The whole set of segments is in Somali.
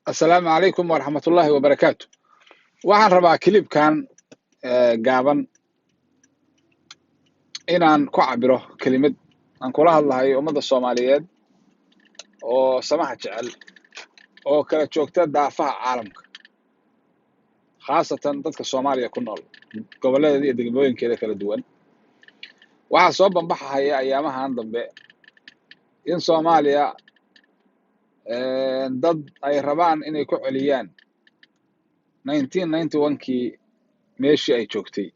السلام عليكم ورحمة الله وبركاته. waxaan rabaa kilibkan gaaban inaan ku cabiro kelimad aan kula hadlahayo ummadda Soomaaliyeed oo samaha jecel oo kala joogta daafaha caalamka, khaasatan dadka Soomaaliya ku nool gobolladeeda iyo degmooyinkeeda kala duwan. waxaa soo banbaxaya ayaamahan dambe in Soomaaliya dad ay rabaan inay ku celiyaan 1991kii meeshii ay joogtay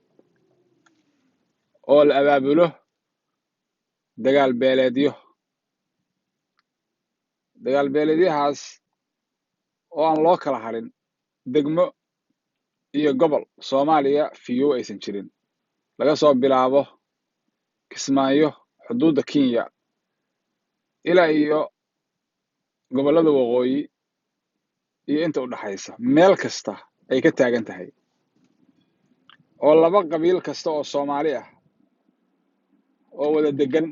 oo la abaabulo dagaal beeleedyahaas oo aan loo kala harin degmo iyo gobol Soomaaliya fiyow aysan jirin, laga soo bilaabo Kismaayo xuduudda Kenya ilaa iyo gobollada waqooyi iyo inta u dhaxaysa meel kasta ay ka taagan tahay, oo laba qabiil kasta oo Soomaali ah oo wada degan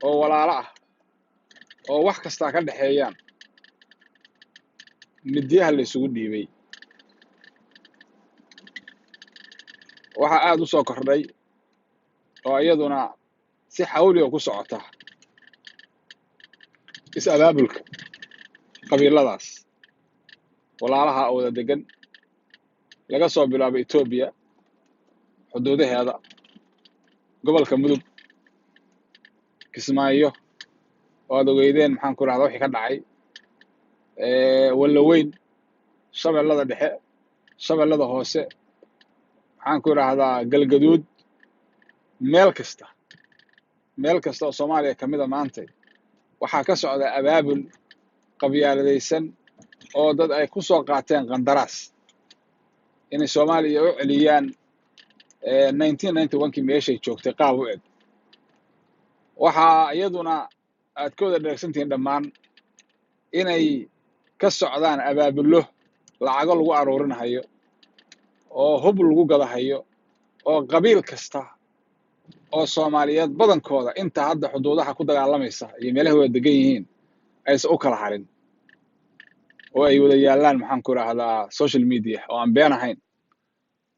oo walaalo ah oo wax kasta ka dhaxeeyaan midyaha la isugu dhiibay. waxaa aad u soo kordhay oo iyaduna si xawli ah ku socota is-abaabulka qabiiladaas walaalaha oo wada degan laga soo bilaabo Ethiopia xuduudaheeda, gobolka Mudug, Kismaayo oo aad ogeydeen maxaan ku rahdaa wixii ka dhacay, Wallaweyn, Shabeellada Dhexe, Shabeellada Hoose, maxaan ku rahdaa Galgaduud, meel kasta oo Soomaaliya ka mid a maanta waxaa ka socda abaabul qabyaaladaysan oo dad ay ku soo qaateen qandaraas inay Soomaaliya u celiyaan 1991kii meeshay joogtay qaab u eg. waxaa iyaduna aad ka wada dheregsantihiin dhammaan inay ka socdaan abaabullo lacago lagu aruurinahayo oo hub lagu gadahayo oo qabiil kasta oo Soomaaliyeed badankooda inta hadda xuduudaha ku dagaalamaysa iyo meelaha wada degan yihiin aysan u kala harin oo ay wada yaallaan maxaan ku rahdaa social media oo aan been ahayn,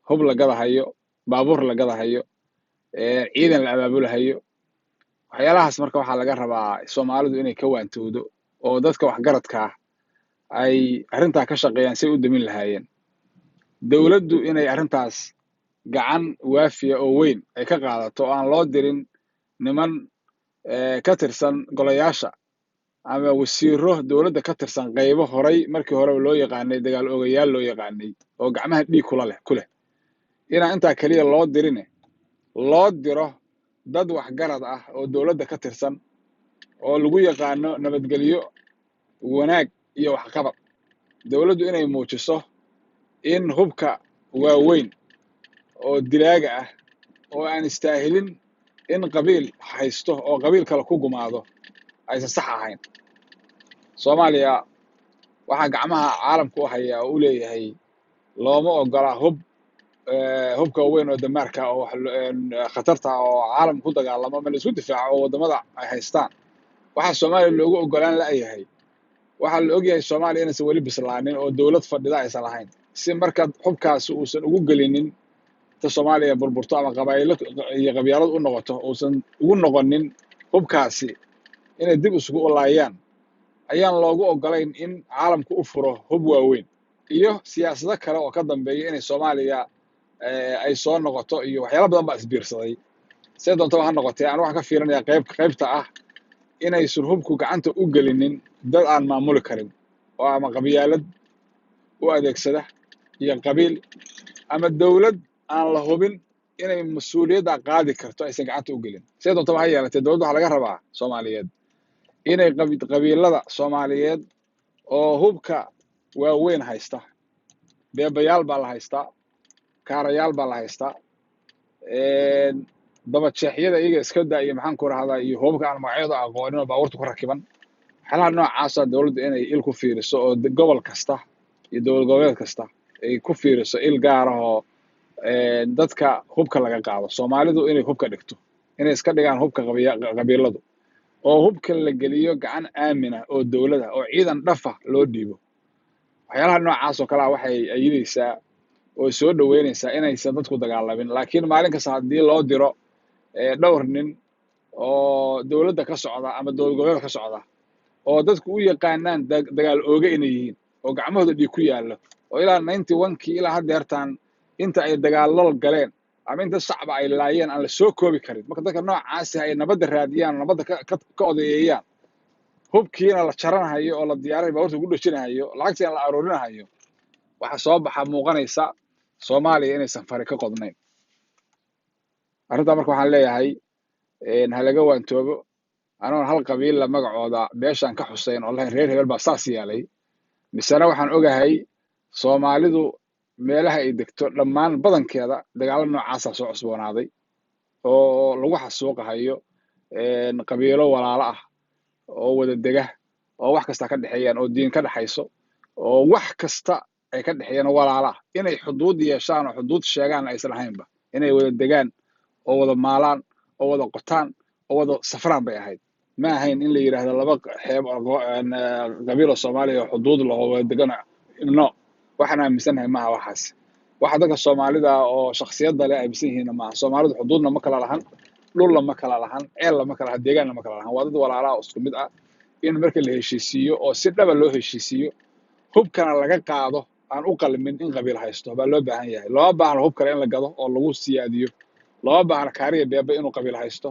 hub la gadahayo, baabuur la gadahayo, ciidan la abaabulahayo. waxyaalahaas marka waxaa laga rabaa Soomaalidu inay ka waantowdo oo dadka waxgaradka ah ay arrintaa ka shaqeeyaan si ay u damin lahaayeen. dowladdu inay arrintaas gacan waafiya oo weyn ay ka qaadato oo aan loo dirin niman ka tirsan golayaasha ama wasiiro dowladda ka tirsan qaybo horay markii horeba loo yaqaanay dagaal ogayaal loo yaqaanay oo gacmaha dhiig ku leh inaan intaa keliya loo dirine loo diro dad waxgarad ah oo dowladda ka tirsan oo lagu yaqaano nabadgelyo, wanaag iyo waxqabad. dowladdu inay muujiso in hubka waaweyn oo dilaaga ah oo aan istaahilin in qabiil haysto oo qabiil kale ku gumaado aysan sax ahayn. Soomaaliya waxaa gacmaha caalamku u haya oo u leeyahay looma ogola hubka weyn oo damaarka oo khatarta oo caalamku ku dagaalamo ama la isku difaaco oo waddamada ay haystaan. waxaa Soomaaliya loogu ogolaan la'yahay waxaa la ogyahay Soomaaliya inaysan weli bislaanin oo dowlad fadhida aysan lahayn, si marka xubkaasi uusan ugu gelinin ta Soomaaliya burburto ama qabyaalad u noqoto uusan ugu noqonin hubkaasi inay dib isugu olaayaan ayaan loogu ogolayn in caalamku u furo hub waaweyn iyo siyaasado kale oo ka dambeeya inay Soomaaliya ay soo noqoto iyo waxyaalo badan baa isbiirsaday. see doontaba ha noqotee aan waxaan ka fiirinayaa qaybta ah inaysan hubku gacanta u gelinin dad aan maamuli karin oo ama qabyaalad u adeegsada iyo qabiil ama dowlad aan la hubin inay mas-uuliyadda qaadi karto aysan gacanta u gelin. see doontaba ha yeelatee dowladda waxaa laga rabaa Soomaaliyeed inay qabiilada Soomaaliyeed oo hubka waaweyn haysta, beebayaal baa la haystaa, kaarayaal baa la haystaa, dabajeexyada iyaga iska daa iyo maxaan ku rahdaa iyo hubka aan magacyada aqoonin oo baabuurta ku rakiban. waxyaalaha noocaasa dowladdu inay il ku fiiriso oo gobol kasta iyo dowlad goboleed kasta ay ku fiiriso il gaar ah oo dadka hubka laga qaado. Soomaalidu inay hubka dhigto, inay iska dhigaan hubka qabiiladu oo hubka la geliyo gacan aamin ah oo dowladda oo ciidan dhafa loo dhiibo waxyaalaha noocaas oo kalea waxay ayidaysaa oo soo dhoweynaysaa inaysan dadku dagaalamin laakiin maalin kasta haddii loo diro dhowr nin oo dowladda ka socda ama dowlad goboleedka ka socda oo dadku u yaqaanaan dagaal ooge inay yihiin oo gacmahooda dhiig ku yaallo oo ilaa 91kii ilaa haddeertaan inta ay dagaallada galeen ama inta shacba ay laayeen aan la soo koobi karin marka dadka noocaasi ay nabadda raadiyaan nabadda ka odayeeyaan hubkiina la jaranahayo oo la diyaaray baabuurta ugu dhajinahayo lacagtiina la aruurinahayo waxa soo baxa muuqanaysa soomaaliya inaysan fari ka qodnayn arrintaa marka waxaan leeyahay ha laga waantoobo anoon hal qabiilla magacooda beeshaan ka xusayn oo lahayn reer hebel baa saas yeelay misena waxaan ogahay soomaalidu meelaha ay degto dhammaan badankeeda dagaalo noocaasaa soo cusboonaaday oo lagu xasuuqahayo qabiilo walaalo ah oo wada dega oo wax kasta ka dhexeeyaan oo diin ka dhexayso oo wax kasta ay ka dhexeeyaan walaala ah inay xuduud yeeshaan oo xuduud sheegaan aysan ahaynba inay wada degaan oo wada maalaan oo wada qotaan oo wada safraan bay ahayd ma ahayn in la yidhaahdo laba xeeb qabiilo soomaaliya oo xuduud lahoo wada degana no waxaan aaminsanahay maaha waxaas waxa dadka soomaalida oo shakhsiyadda leh aaminsan yihiinna maaha soomaalidu xuduudna ma kala lahan dhulna ma kala lahan ceelna ma kala lahan deegaanna ma kala lahan waa dad walaalaha isku mid ah in marka la heshiisiiyo oo si dhaba loo heshiisiiyo hubkana laga qaado aan u qalmin in qabiil haysto baa loo baahan yahay looma baahna hub kale in la gado oo lagu siyaadiyo looma baahna kaariya beebe inuu qabiil haysto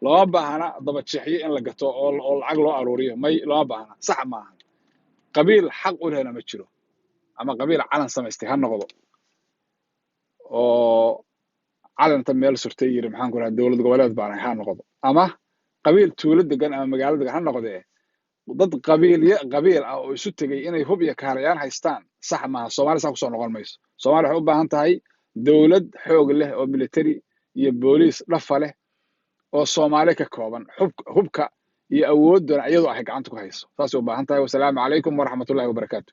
looma baahna dabajeexyo in la gato oo lacag loo aruuriyo may looma baahna sax maaha qabiil xaq u lehna ma jiro ama qabiil calan samaystay ha noqdo oo calanta meel surtay yiri maxaan ku rahaa dowlad goboleed baan ha noqdo ama qabiil tuulo degan ama magaalo degan ha noqdee dad qabiil ah oo isu tegay inay hub iyo kaarayaan haystaan sax maaha soomaali saa kusoo noqon mayso soomaali waxay u baahan tahay dowlad xoog leh oo military iyo booliis dhafa leh oo soomaali ka kooban hubka iyo awooddoona iyadoo ay gacanta ku hayso saasay u baahan tahay wasalaamu calaykum waraxmatullahi wabarakaatu